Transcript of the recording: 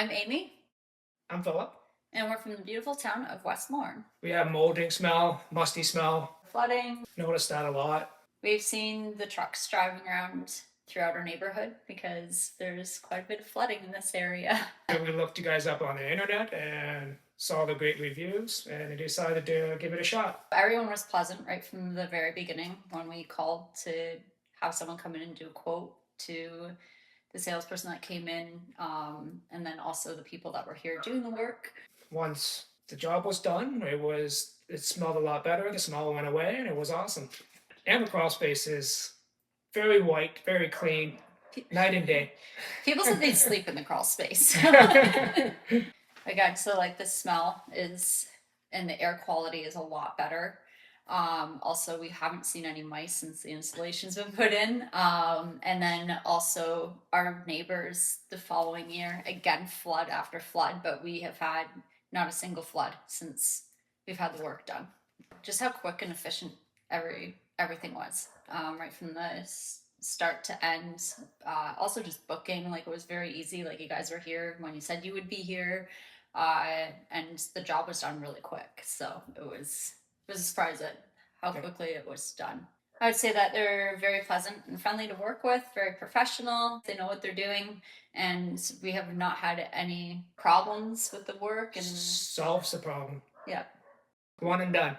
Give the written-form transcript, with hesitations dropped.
I'm Amy, I'm Phillip. and we're from the beautiful town of West Lorne. We have molding smell, musty smell. Flooding. Noticed that a lot. We've seen the trucks driving around throughout our neighborhood because there's quite a bit of flooding in this area. And we looked you guys up on the internet and saw the great reviews and decided to give it a shot. Everyone was pleasant right from the very beginning when we called to have someone come in and do a quote to the salesperson that came in, and then also the people that were here doing the work. Once the job was done, it smelled a lot better. The smell went away and it was awesome. And the crawl space is very white, very clean, night and day. People said they'd sleep in the crawl space. Again, so like the smell is, and the air quality is a lot better. Also, we haven't seen any mice since the installation's been put in. And then also our neighbors the following year, again, flood after flood, but we have had not a single flood since we've had the work done. Just how quick and efficient everything was, right from the start to end. Also just booking, like it was very easy. Like you guys were here when you said you would be here, and the job was done really quick. So it was a surprise at how quickly it was done. I would say that they're very pleasant and friendly to work with, very professional. They know what they're doing, and we have not had any problems with the work. And Solves the problem. yeah. One and done.